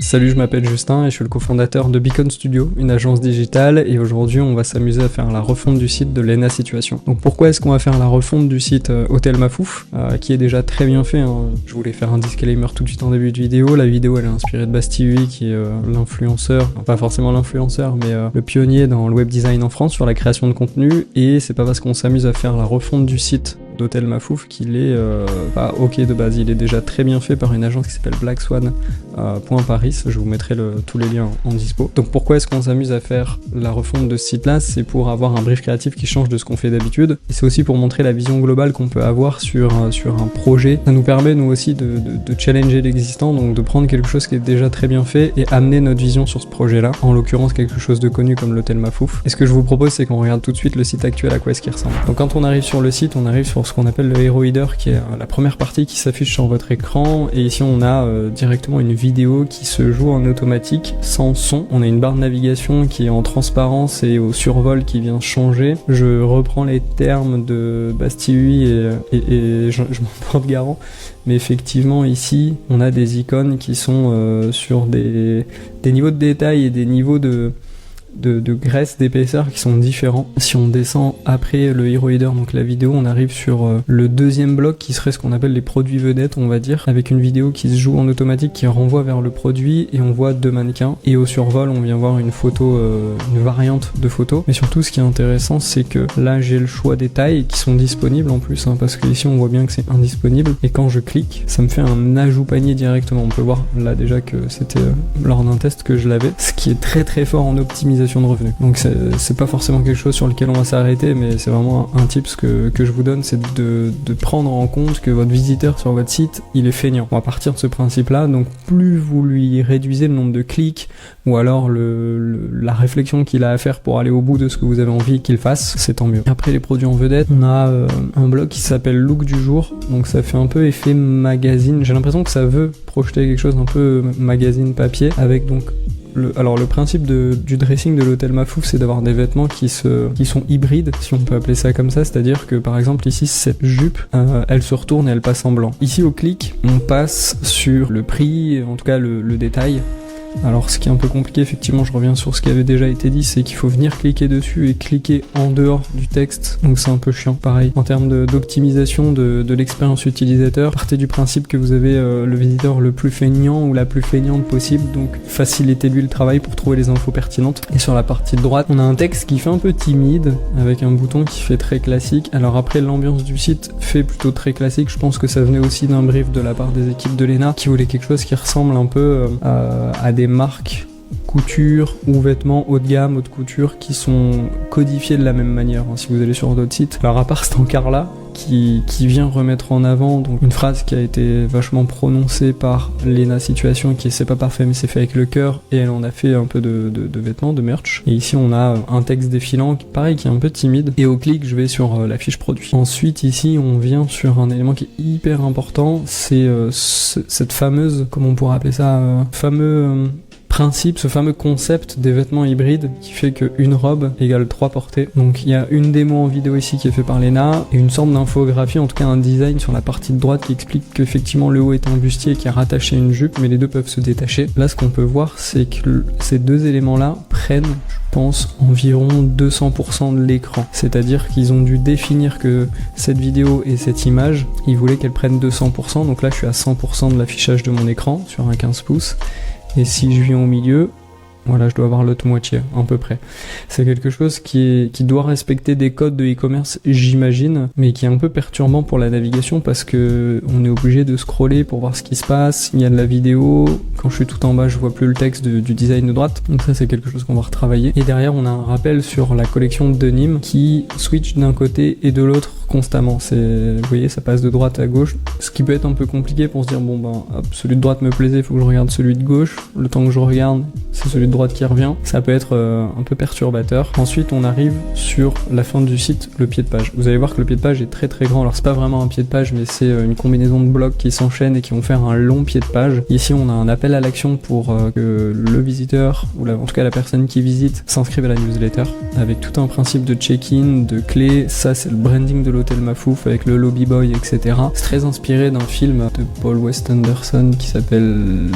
Salut, je m'appelle Justin et je suis le cofondateur de Beacon Studio, une agence digitale, et aujourd'hui on va s'amuser à faire la refonte du site de Lena Situation. Donc pourquoi est-ce qu'on va faire la refonte du site Hôtel Mafouf, qui est déjà très bien fait, hein. Je voulais faire un disclaimer tout de suite en début de vidéo. La vidéo elle est inspirée de Bastille, qui est l'influenceur, pas forcément l'influenceur, mais le pionnier dans le web design en France sur la création de contenu, et c'est pas parce qu'on s'amuse à faire la refonte du site d'Hôtel Mafouf qu'il est pas ok de base. Il est déjà très bien fait par une agence qui s'appelle Black Swan Paris. Je vous mettrai tous les liens en dispo. Donc pourquoi est-ce qu'on s'amuse à faire la refonte de ce site là? C'est pour avoir un brief créatif qui change de ce qu'on fait d'habitude, et c'est aussi pour montrer la vision globale qu'on peut avoir sur un projet. Ça nous permet nous aussi de challenger l'existant, donc de prendre quelque chose qui est déjà très bien fait et amener notre vision sur ce projet là, en l'occurrence quelque chose de connu comme l'Hôtel Mafouf. Et ce que je vous propose, c'est qu'on regarde tout de suite le site actuel, à quoi est-ce qu'il ressemble. Donc quand on arrive sur le site, on arrive sur ce qu'on appelle le Hero Header, qui est la première partie qui s'affiche sur votre écran, et ici on a directement une vidéo qui se joue en automatique sans son. On a une barre de navigation qui est en transparence et au survol qui vient changer. Je reprends les termes de Bastille et je m'en porte garant, mais effectivement ici on a des icônes qui sont sur des niveaux de détail et des niveaux de graisse, d'épaisseur qui sont différents. Si on descend après le Hero Header, donc la vidéo, on arrive sur le deuxième bloc qui serait ce qu'on appelle les produits vedettes, on va dire, avec une vidéo qui se joue en automatique qui renvoie vers le produit, et on voit deux mannequins, et au survol on vient voir une photo, une variante de photo. Mais surtout ce qui est intéressant, c'est que là j'ai le choix des tailles qui sont disponibles en plus, hein, parce que ici on voit bien que c'est indisponible, et quand je clique ça me fait un ajout panier directement. On peut voir là déjà que c'était lors d'un test que je l'avais, ce qui est très très fort en optimisation de revenus. Donc c'est pas forcément quelque chose sur lequel on va s'arrêter, mais c'est vraiment un tips que je vous donne, c'est de prendre en compte que votre visiteur sur votre site, il est feignant. On va partir de ce principe là, donc plus vous lui réduisez le nombre de clics, ou alors la réflexion qu'il a à faire pour aller au bout de ce que vous avez envie qu'il fasse, c'est tant mieux. Après les produits en vedette, on a un blog qui s'appelle Look du jour, donc ça fait un peu effet magazine. J'ai l'impression que ça veut projeter quelque chose un peu magazine papier, avec donc alors le principe du dressing de l'Hôtel Mafouf, c'est d'avoir des vêtements qui sont hybrides, si on peut appeler ça comme ça, c'est-à-dire que par exemple ici cette jupe, elle se retourne et elle passe en blanc. Ici au clic, on passe sur le prix, en tout cas le détail. Alors ce qui est un peu compliqué, effectivement, je reviens sur ce qui avait déjà été dit, c'est qu'il faut venir cliquer dessus et cliquer en dehors du texte, donc c'est un peu chiant. Pareil, en termes d'optimisation de l'expérience utilisateur, partez du principe que vous avez le visiteur le plus feignant ou la plus feignante possible, donc facilitez-lui le travail pour trouver les infos pertinentes. Et sur la partie de droite, on a un texte qui fait un peu timide, avec un bouton qui fait très classique. Alors après, l'ambiance du site fait plutôt très classique, je pense que ça venait aussi d'un brief de la part des équipes de Lena, qui voulaient quelque chose qui ressemble un peu à des marques couture ou vêtements haut de gamme, haute couture, qui sont codifiés de la même manière, hein, si vous allez sur d'autres sites. Alors à part cet encart là qui vient remettre en avant donc une phrase qui a été vachement prononcée par Lena Situation, qui est c'est pas parfait mais c'est fait avec le cœur, et elle en a fait un peu de vêtements, de merch. Et ici on a un texte défilant pareil qui est un peu timide, et au clic je vais sur la fiche produit. Ensuite ici on vient sur un élément qui est hyper important, c'est cette fameuse, comment on pourrait appeler ça, principe, ce fameux concept des vêtements hybrides qui fait qu'une robe égale 3 portées. Donc il y a une démo en vidéo ici qui est fait par Lena, et une sorte d'infographie, en tout cas un design sur la partie de droite qui explique qu'effectivement le haut est un bustier qui est rattaché à une jupe, mais les deux peuvent se détacher. Là ce qu'on peut voir, c'est que ces deux éléments là prennent, je pense, environ 200% de l'écran. C'est-à-dire qu'ils ont dû définir que cette vidéo et cette image, ils voulaient qu'elles prennent 200%, donc là je suis à 100% de l'affichage de mon écran sur un 15 pouces. Et si je viens au milieu, voilà, je dois avoir l'autre moitié, à peu près. C'est quelque chose qui doit respecter des codes de e-commerce, j'imagine, mais qui est un peu perturbant pour la navigation, parce que on est obligé de scroller pour voir ce qui se passe. Il y a de la vidéo, quand je suis tout en bas, je vois plus le texte du design de droite. Donc ça, c'est quelque chose qu'on va retravailler. Et derrière, on a un rappel sur la collection de denim qui switch d'un côté et de l'autre constamment. Vous voyez, ça passe de droite à gauche, ce qui peut être un peu compliqué pour se dire bon ben hop, celui de droite me plaisait, il faut que je regarde celui de gauche. Le temps que je regarde, c'est celui de droite qui revient. Ça peut être un peu perturbateur. Ensuite, on arrive sur la fin du site, le pied de page. Vous allez voir que le pied de page est très très grand. Alors c'est pas vraiment un pied de page, mais c'est une combinaison de blocs qui s'enchaînent et qui vont faire un long pied de page. Ici, on a un appel à l'action pour que le visiteur, ou en tout cas la personne qui visite, s'inscrive à la newsletter, avec tout un principe de check-in, de clés. Ça, c'est le branding de l'hôtel Mafouf avec le lobby boy, etc. C'est très inspiré d'un film de Paul Wes Anderson qui s'appelle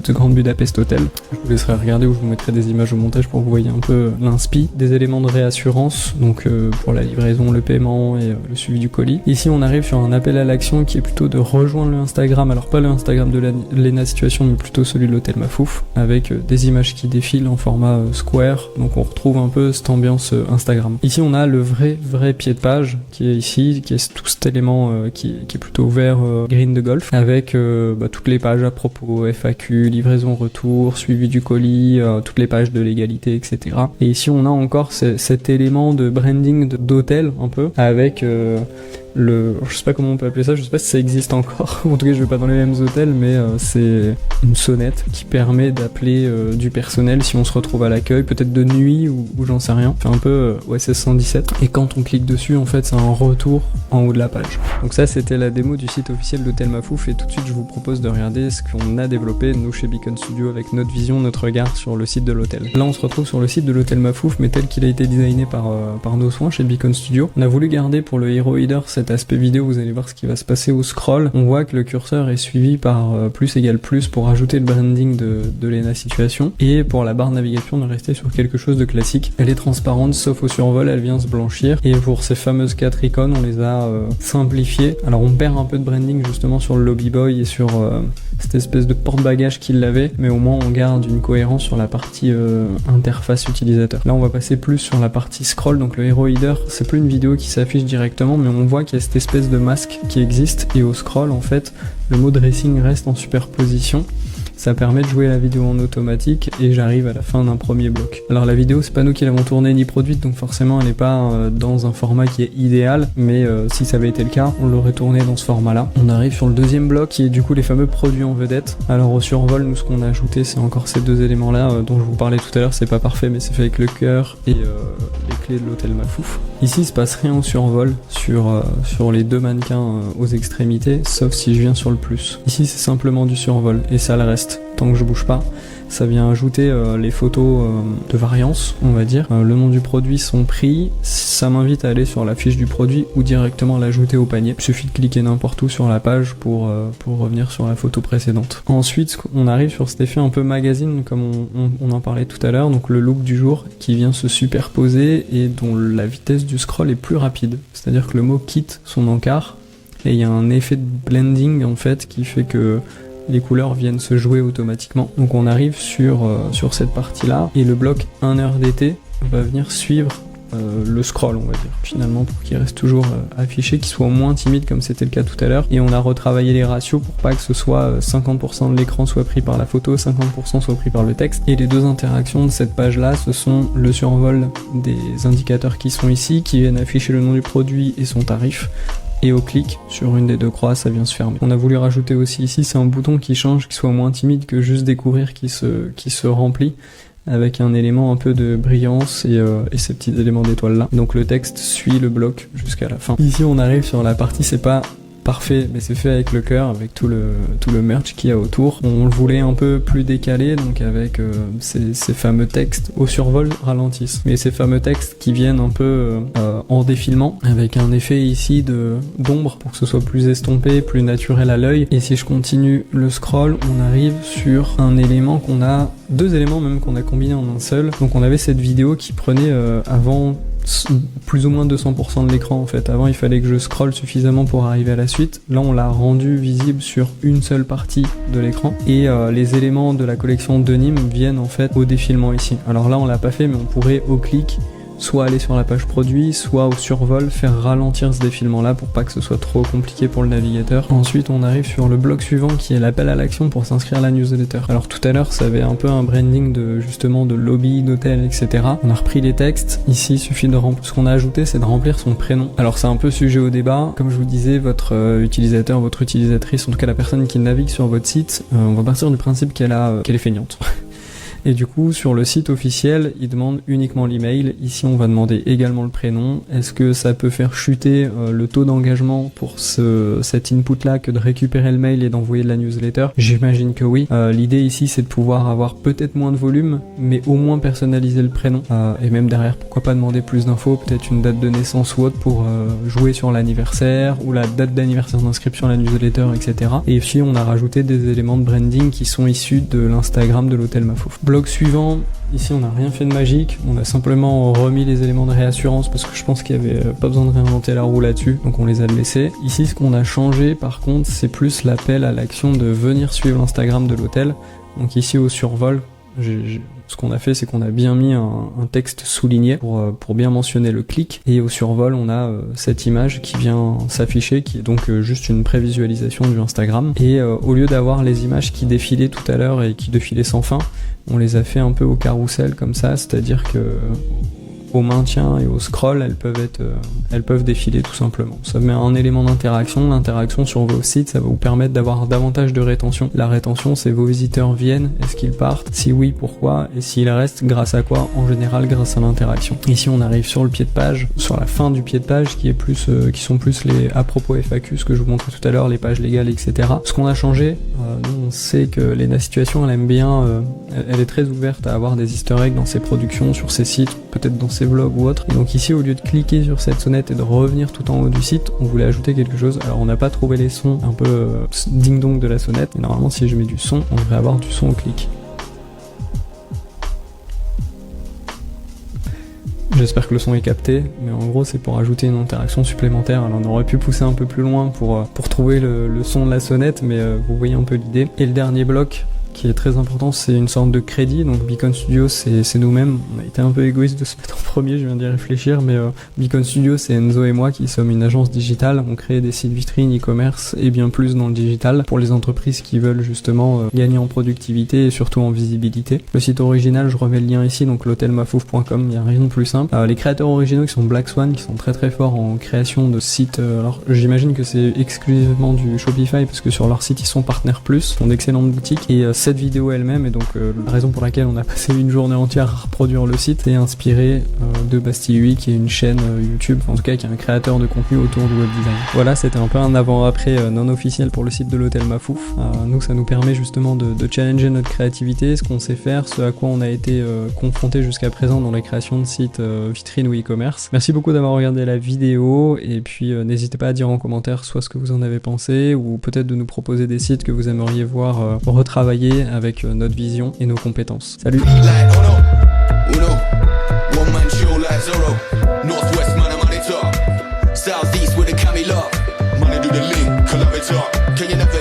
The Grand Budapest Hotel. Je vous laisserai regarder ou je vous mettrai des images au montage pour que vous voyez un peu l'inspi. Des éléments de réassurance, donc pour la livraison, le paiement et le suivi du colis. Ici on arrive sur un appel à l'action qui est plutôt de rejoindre le Instagram, alors pas le Instagram de Lena Situation mais plutôt celui de l'hôtel Mafouf, avec des images qui défilent en format square, donc on retrouve un peu cette ambiance Instagram. Ici on a le vrai pied de page qui est ici, qui est tout cet élément qui est plutôt vert green de golf, avec toutes les pages à propos, FAQ, livraison retour, suivi du colis, toutes les pages de légalité, etc. Et ici on a encore cet élément de branding d'hôtel un peu, avec je sais pas comment on peut appeler ça, je sais pas si ça existe encore, en tout cas je vais pas dans les mêmes hôtels, mais c'est une sonnette qui permet d'appeler du personnel si on se retrouve à l'accueil, peut-être de nuit ou j'en sais rien, fait un peu OSS 117, et quand on clique dessus en fait c'est un retour en haut de la page. Donc ça c'était la démo du site officiel d'Hôtel Mafouf, et tout de suite je vous propose de regarder ce qu'on a développé nous chez Beacon Studio avec notre vision, notre regard sur le site de l'hôtel. Là on se retrouve sur le site de l'Hôtel Mafouf, mais tel qu'il a été designé par nos soins chez Beacon Studio. On a voulu garder pour le Hero Header cet aspect vidéo, vous allez voir ce qui va se passer au scroll. On voit que le curseur est suivi par plus égale plus pour ajouter le branding de Lena Situation, et pour la barre navigation on est resté sur quelque chose de classique. Elle est transparente sauf au survol, elle vient se blanchir, et pour ces fameuses 4 icônes on les a simplifiées. Alors on perd un peu de branding justement sur le lobby boy et sur cette espèce de porte-bagages qu'il l'avait, mais au moins on garde une cohérence sur la partie interface utilisateur. Là on va passer plus sur la partie scroll, donc le Hero Header c'est plus une vidéo qui s'affiche directement, mais on voit qu'il y a cette espèce de masque qui existe, et au scroll en fait le mot dressing reste en superposition. Ça permet de jouer la vidéo en automatique, et j'arrive à la fin d'un premier bloc. Alors la vidéo c'est pas nous qui l'avons tournée ni produite, donc forcément elle n'est pas dans un format qui est idéal, mais si ça avait été le cas on l'aurait tourné dans ce format là. On arrive sur le deuxième bloc qui est du coup les fameux produits en vedette. Alors au survol nous ce qu'on a ajouté c'est encore ces deux éléments là dont je vous parlais tout à l'heure, c'est pas parfait mais c'est fait avec le cœur et les clés de l'hôtel Mafouf. Ici il se passe rien au survol sur les deux mannequins aux extrémités, sauf si je viens sur le plus. Ici c'est simplement du survol et ça le reste. Tant que je bouge pas, ça vient ajouter les photos de variance, on va dire, le nom du produit, son prix. Ça m'invite à aller sur la fiche du produit ou directement l'ajouter au panier. Il suffit de cliquer n'importe où sur la page pour revenir sur la photo précédente. Ensuite, on arrive sur cet effet un peu magazine, comme on en parlait tout à l'heure, donc le look du jour qui vient se superposer et dont la vitesse du scroll est plus rapide. C'est-à-dire que le mot quitte son encart et il y a un effet de blending en fait qui fait que les couleurs viennent se jouer automatiquement. Donc on arrive sur cette partie là, et le bloc 1 heure d'été va venir suivre le scroll, on va dire, finalement, pour qu'il reste toujours affiché, qu'il soit au moins timide comme c'était le cas tout à l'heure. Et on a retravaillé les ratios pour pas que ce soit 50% de l'écran soit pris par la photo, 50% soit pris par le texte. Et les deux interactions de cette page là, ce sont le survol des indicateurs qui sont ici, qui viennent afficher le nom du produit et son tarif, et au clic sur une des deux croix ça vient se fermer. On a voulu rajouter aussi ici, c'est un bouton qui change, qui soit moins timide que juste découvrir, qui se remplit avec un élément un peu de brillance et ces petits éléments d'étoiles là. Donc le texte suit le bloc jusqu'à la fin. Ici on arrive sur la partie, c'est pas parfait, mais c'est fait avec le cœur, avec tout le merch qu'il y a autour. On le voulait un peu plus décalé, donc avec ces fameux textes au survol ralentissent. Mais ces fameux textes qui viennent un peu en défilement, avec un effet ici d'ombre pour que ce soit plus estompé, plus naturel à l'œil. Et si je continue le scroll, on arrive sur un élément deux éléments même qu'on a combinés en un seul. Donc on avait cette vidéo qui prenait avant plus ou moins 200% de l'écran en fait. Avant il fallait que je scrolle suffisamment pour arriver à la suite. Là on l'a rendu visible sur une seule partie de l'écran, et les éléments de la collection de Nîmes viennent en fait au défilement ici. Alors là on l'a pas fait, mais on pourrait au clic soit aller sur la page produit, soit au survol faire ralentir ce défilement là pour pas que ce soit trop compliqué pour le navigateur. Ensuite on arrive sur le bloc suivant qui est l'appel à l'action pour s'inscrire à la newsletter. Alors tout à l'heure ça avait un peu un branding justement de lobby, d'hôtel, etc. On a repris les textes, ici il suffit de remplir, ce qu'on a ajouté c'est de remplir son prénom. Alors c'est un peu sujet au débat, comme je vous disais, votre utilisateur, votre utilisatrice, en tout cas la personne qui navigue sur votre site, on va partir du principe qu'elle est feignante. Et du coup, sur le site officiel, il demande uniquement l'email. Ici, on va demander également le prénom. Est-ce que ça peut faire chuter le taux d'engagement pour cet input-là que de récupérer le mail et d'envoyer de la newsletter? J'imagine que oui. L'idée ici, c'est de pouvoir avoir peut-être moins de volume, mais au moins personnaliser le prénom. Et même derrière, pourquoi pas demander plus d'infos, peut-être une date de naissance ou autre pour jouer sur l'anniversaire, ou la date d'anniversaire d'inscription à la newsletter, etc. Et ici, on a rajouté des éléments de branding qui sont issus de l'Instagram de l'Hôtel Mafouf. Blog suivant, ici on n'a rien fait de magique, on a simplement remis les éléments de réassurance parce que je pense qu'il n'y avait pas besoin de réinventer la roue là-dessus, donc on les a laissés. Ici, ce qu'on a changé par contre, c'est plus l'appel à l'action de venir suivre l'Instagram de l'hôtel. Donc ici au survol, ce qu'on a fait, c'est qu'on a bien mis un texte souligné pour bien mentionner le clic, et au survol on a cette image qui vient s'afficher, qui est donc juste une prévisualisation du Instagram, et au lieu d'avoir les images qui défilaient tout à l'heure et qui défilaient sans fin, on les a fait un peu au carrousel comme ça, c'est-à-dire que au maintien et au scroll, elles peuvent défiler tout simplement. Ça met un élément d'interaction. L'interaction sur vos sites, ça va vous permettre d'avoir davantage de rétention. La rétention, c'est vos visiteurs viennent, est-ce qu'ils partent? Si oui, pourquoi? Et s'ils restent, grâce à quoi? En général, grâce à l'interaction. Ici, on arrive sur le pied de page, sur la fin du pied de page, qui sont plus les à propos FAQ, ce que je vous montrais tout à l'heure, les pages légales, etc. Ce qu'on a changé, nous, on sait que Lena Situation, elle aime bien, elle est très ouverte à avoir des easter eggs dans ses productions, sur ses sites, peut-être dans ses vlogs ou autre. Et donc ici, au lieu de cliquer sur cette sonnette et de revenir tout en haut du site, on voulait ajouter quelque chose. Alors on n'a pas trouvé les sons un peu ding-dong de la sonnette, mais normalement si je mets du son, on devrait avoir du son au clic. J'espère que le son est capté, mais en gros c'est pour ajouter une interaction supplémentaire. Alors on aurait pu pousser un peu plus loin pour trouver le son de la sonnette, mais vous voyez un peu l'idée. Et le dernier bloc, qui est très important, c'est une sorte de crédit. Donc Beacon Studio, c'est nous-mêmes. On a été un peu égoïste de se mettre en premier, je viens d'y réfléchir, mais Beacon Studio, c'est Enzo et moi qui sommes une agence digitale. On crée des sites vitrines, e-commerce et bien plus dans le digital pour les entreprises qui veulent justement gagner en productivité et surtout en visibilité. Le site original, je remets le lien ici, donc l'hôtelmafouf.com, il n'y a rien de plus simple. Les créateurs originaux qui sont Black Swan, qui sont très très forts en création de sites. Alors j'imagine que c'est exclusivement du Shopify parce que sur leur site ils sont Partner Plus, sont d'excellentes boutiques, et cette vidéo elle-même, et donc la raison pour laquelle on a passé une journée entière à reproduire le site, est inspirée de Bastille 8, qui est une chaîne YouTube, en tout cas qui est un créateur de contenu autour du web design. Voilà, c'était un peu un avant-après non officiel pour le site de l'Hôtel Mafouf. Nous, ça nous permet justement de challenger notre créativité, ce qu'on sait faire, ce à quoi on a été confronté jusqu'à présent dans la création de sites vitrines ou e-commerce. Merci beaucoup d'avoir regardé la vidéo, et puis n'hésitez pas à dire en commentaire soit ce que vous en avez pensé, ou peut-être de nous proposer des sites que vous aimeriez voir retravailler avec notre vision et nos compétences. Salut! Southeast with a camera, money do the link, collaborator. Can you never